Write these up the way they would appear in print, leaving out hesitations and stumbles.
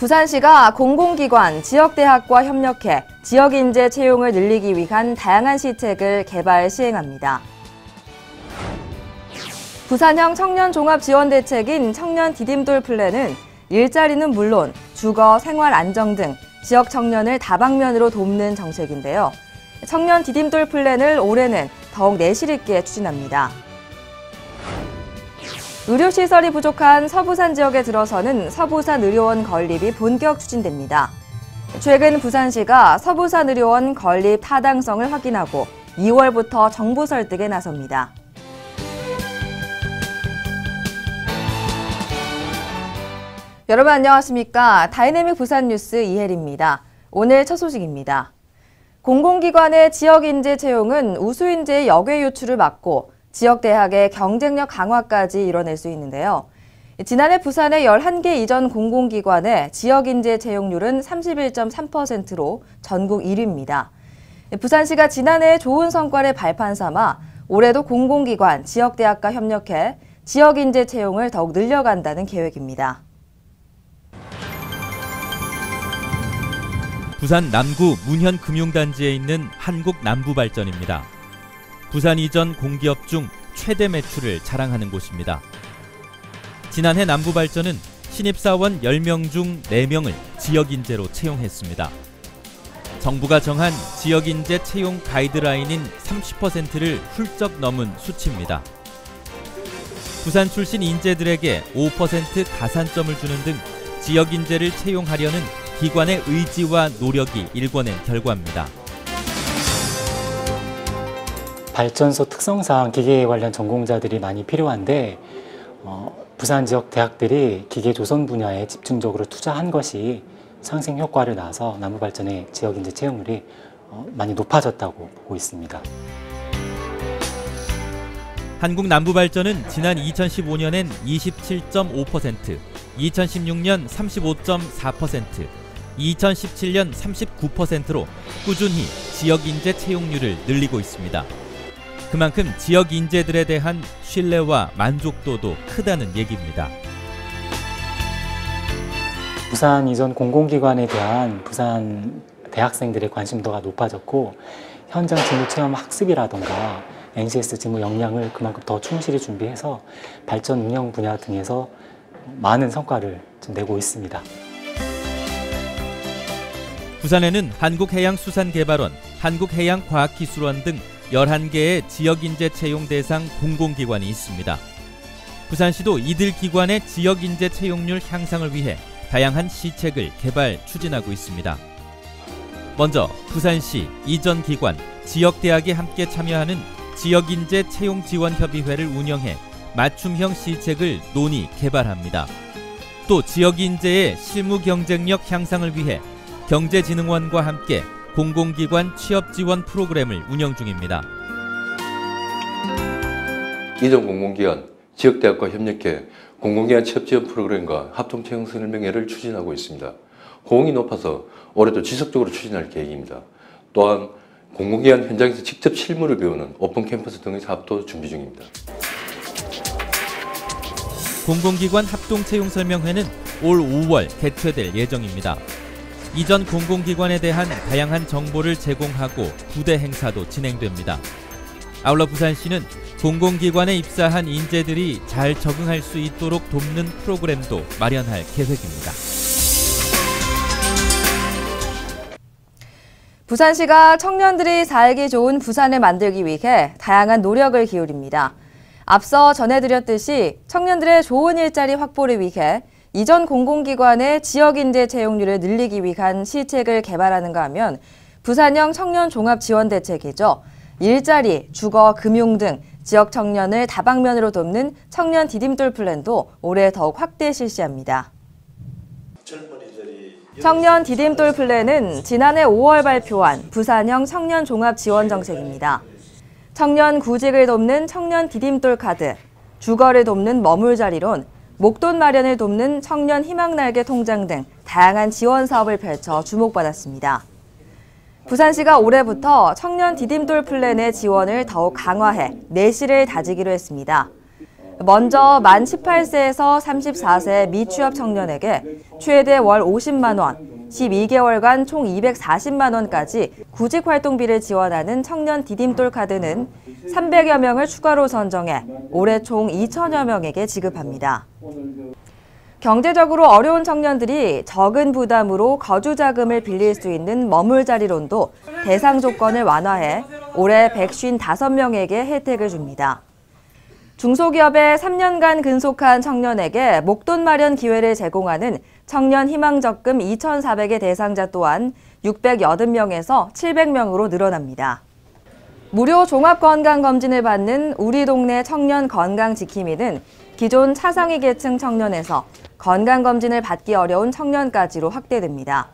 부산시가 공공기관, 지역대학과 협력해 지역인재 채용을 늘리기 위한 다양한 시책을 개발 시행합니다. 부산형 청년종합지원대책인 청년 디딤돌 플랜은 일자리는 물론 주거, 생활 안정 등 지역 청년을 다방면으로 돕는 정책인데요. 청년 디딤돌 플랜을 올해는 더욱 내실 있게 추진합니다. 의료시설이 부족한 서부산 지역에 들어서는 서부산 의료원 건립이 본격 추진됩니다. 최근 부산시가 서부산 의료원 건립 타당성을 확인하고 2월부터 정부 설득에 나섭니다. 여러분 안녕하십니까? 다이내믹 부산 뉴스 이혜리입니다. 오늘 첫 소식입니다. 공공기관의 지역인재 채용은 우수인재의 역외 유출을 막고 지역대학의 경쟁력 강화까지 이뤄낼 수 있는데요. 지난해 부산의 11개 이전 공공기관의 지역인재 채용률은 31.3%로 전국 1위입니다. 부산시가 지난해 좋은 성과를 발판 삼아 올해도 공공기관, 지역대학과 협력해 지역인재 채용을 더욱 늘려간다는 계획입니다. 부산 남구 문현금융단지에 있는 한국남부발전입니다. 부산 이전 공기업 중 최대 매출을 자랑하는 곳입니다. 지난해 남부발전은 신입사원 10명 중 4명을 지역인재로 채용했습니다. 정부가 정한 지역인재 채용 가이드라인인 30%를 훌쩍 넘은 수치입니다. 부산 출신 인재들에게 5% 가산점을 주는 등 지역인재를 채용하려는 기관의 의지와 노력이 일궈낸 결과입니다. 발전소 특성상 기계 관련 전공자들이 많이 필요한데 부산 지역 대학들이 기계 조선 분야에 집중적으로 투자한 것이 상생 효과를 낳아서 남부발전의 지역인재 채용률이 많이 높아졌다고 보고 있습니다. 한국남부발전은 지난 2015년엔 27.5%, 2016년 35.4%, 2017년 39%로 꾸준히 지역인재 채용률을 늘리고 있습니다. 그만큼 지역 인재들에 대한 신뢰와 만족도도 크다는 얘기입니다. 부산 이전 공공기관에 대한 부산 대학생들의 관심도가 높아졌고 현장 직무 체험 학습이라던가 NCS 직무 역량을 그만큼 더 충실히 준비해서 발전 운영 분야 등에서 많은 성과를 내고 있습니다. 부산에는 한국해양수산개발원, 한국해양과학기술원 등 11개의 지역인재 채용 대상 공공기관이 있습니다. 부산시도 이들 기관의 지역인재 채용률 향상을 위해 다양한 시책을 개발 추진하고 있습니다. 먼저 부산시 이전 기관, 지역대학이 함께 참여하는 지역인재 채용지원협의회를 운영해 맞춤형 시책을 논의 개발합니다. 또 지역인재의 실무 경쟁력 향상을 위해 경제진흥원과 함께 공공기관 취업지원 프로그램을 운영 중입니다. 이전 공공기관, 지역대학과 협력해 공공기관 취업지원 프로그램과 합동채용설명회를 추진하고 있습니다. 호응이 높아서 올해도 지속적으로 추진할 계획입니다. 또한 공공기관 현장에서 직접 실무를 배우는 오픈캠퍼스 등의 사업도 준비 중입니다. 공공기관 합동채용설명회는 올 5월 개최될 예정입니다. 이전 공공기관에 대한 다양한 정보를 제공하고 부대 행사도 진행됩니다. 아울러 부산시는 공공기관에 입사한 인재들이 잘 적응할 수 있도록 돕는 프로그램도 마련할 계획입니다. 부산시가 청년들이 살기 좋은 부산을 만들기 위해 다양한 노력을 기울입니다. 앞서 전해드렸듯이 청년들의 좋은 일자리 확보를 위해 이전 공공기관의 지역인재 채용률을 늘리기 위한 시책을 개발하는가 하면 부산형 청년종합지원대책이죠. 일자리, 주거, 금융 등 지역 청년을 다방면으로 돕는 청년 디딤돌 플랜도 올해 더욱 확대 실시합니다. 청년 디딤돌 플랜은 지난해 5월 발표한 부산형 청년종합지원정책입니다. 청년 구직을 돕는 청년 디딤돌 카드, 주거를 돕는 머물자리론, 목돈 마련을 돕는 청년 희망날개 통장 등 다양한 지원 사업을 펼쳐 주목받았습니다. 부산시가 올해부터 청년 디딤돌 플랜의 지원을 더욱 강화해 내실을 다지기로 했습니다. 먼저 만 18세에서 34세 미취업 청년에게 최대 월 50만 원, 12개월간 총 240만 원까지 구직 활동비를 지원하는 청년 디딤돌 카드는 300여 명을 추가로 선정해 올해 총 2천여 명에게 지급합니다. 경제적으로 어려운 청년들이 적은 부담으로 거주 자금을 빌릴 수 있는 머물자리론도 대상 조건을 완화해 올해 155명에게 혜택을 줍니다. 중소기업에 3년간 근속한 청년에게 목돈 마련 기회를 제공하는 청년 희망적금 2,400의 대상자 또한 680명에서 700명으로 늘어납니다. 무료 종합건강검진을 받는 우리 동네 청년 건강지킴이는 기존 차상위 계층 청년에서 건강검진을 받기 어려운 청년까지로 확대됩니다.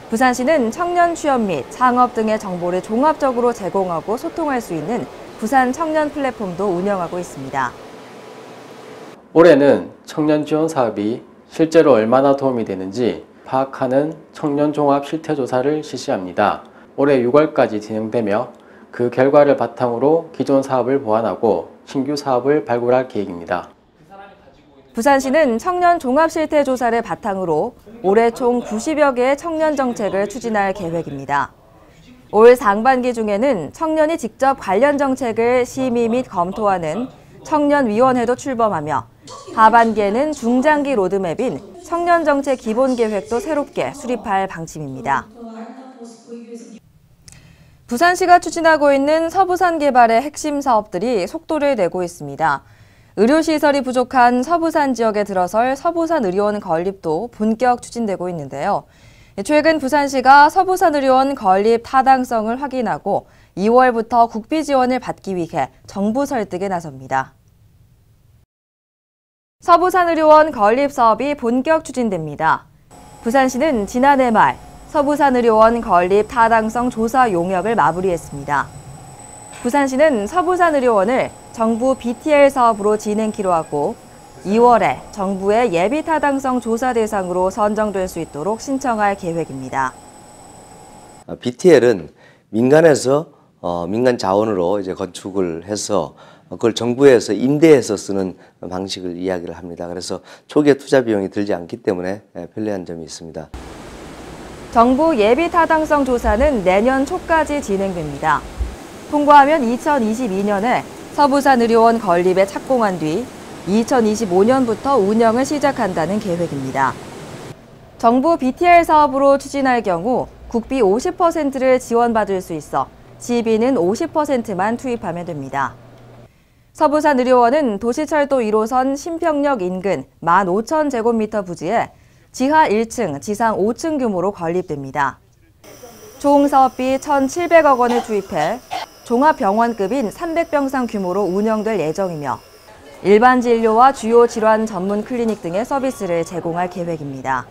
부산시는 청년 취업 및 창업 등의 정보를 종합적으로 제공하고 소통할 수 있는 부산 청년 플랫폼도 운영하고 있습니다. 올해는 청년 지원 사업이 실제로 얼마나 도움이 되는지 파악하는 청년 종합 실태조사를 실시합니다. 올해 6월까지 진행되며 그 결과를 바탕으로 기존 사업을 보완하고 신규 사업을 발굴할 계획입니다. 부산시는 청년 종합실태조사를 바탕으로 올해 총 90여 개의 청년 정책을 추진할 계획입니다. 올 상반기 중에는 청년이 직접 관련 정책을 심의 및 검토하는 청년위원회도 출범하며 하반기에는 중장기 로드맵인 청년정책 기본계획도 새롭게 수립할 방침입니다. 부산시가 추진하고 있는 서부산 개발의 핵심 사업들이 속도를 내고 있습니다. 의료시설이 부족한 서부산 지역에 들어설 서부산 의료원 건립도 본격 추진되고 있는데요. 최근 부산시가 서부산 의료원 건립 타당성을 확인하고 2월부터 국비 지원을 받기 위해 정부 설득에 나섭니다. 서부산 의료원 건립 사업이 본격 추진됩니다. 부산시는 지난해 말 서부산 의료원 건립 타당성 조사 용역을 마무리했습니다. 부산시는 서부산 의료원을 정부 BTL 사업으로 진행키로 하고 2월에 정부의 예비 타당성 조사 대상으로 선정될 수 있도록 신청할 계획입니다. BTL은 민간에서 민간 자원으로 이제 건축을 해서 그걸 정부에서 임대해서 쓰는 방식을 이야기를 합니다. 그래서 초기에 투자 비용이 들지 않기 때문에 편리한 점이 있습니다. 정부 예비 타당성 조사는 내년 초까지 진행됩니다. 통과하면 2022년에 서부산 의료원 건립에 착공한 뒤 2025년부터 운영을 시작한다는 계획입니다. 정부 BTL 사업으로 추진할 경우 국비 50%를 지원받을 수 있어 시비는 50%만 투입하면 됩니다. 서부산 의료원은 도시철도 1호선 신평역 인근 15,000제곱미터 부지에 지하 1층, 지상 5층 규모로 건립됩니다. 총 사업비 1,700억 원을 투입해 종합병원급인 300병상 규모로 운영될 예정이며 일반 진료와 주요 질환 전문 클리닉 등의 서비스를 제공할 계획입니다.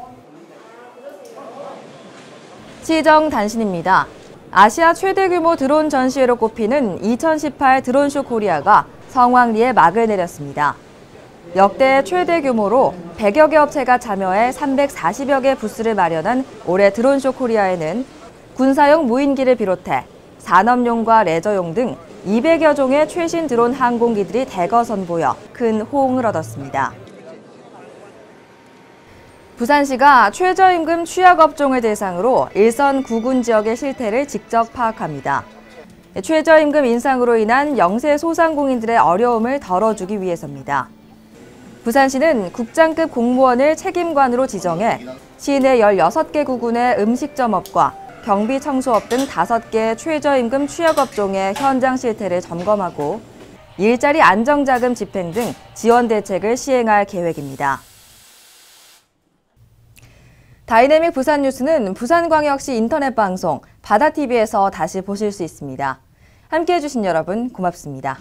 시정 단신입니다. 아시아 최대 규모 드론 전시회로 꼽히는 2018 드론쇼 코리아가 성황리에 막을 내렸습니다. 역대 최대 규모로 100여 개 업체가 참여해 340여 개 부스를 마련한 올해 드론쇼 코리아에는 군사용 무인기를 비롯해 산업용과 레저용 등 200여 종의 최신 드론 항공기들이 대거 선보여 큰 호응을 얻었습니다. 부산시가 최저임금 취약업종을 대상으로 일선 구군 지역의 실태를 직접 파악합니다. 최저임금 인상으로 인한 영세 소상공인들의 어려움을 덜어주기 위해서입니다. 부산시는 국장급 공무원을 책임관으로 지정해 시내 16개 구군의 음식점업과 경비 청소업 등 5개 최저임금 취약업종의 현장 실태를 점검하고 일자리 안정자금 집행 등 지원 대책을 시행할 계획입니다. 다이내믹 부산 뉴스는 부산광역시 인터넷 방송 바다TV에서 다시 보실 수 있습니다. 함께해 주신 여러분 고맙습니다.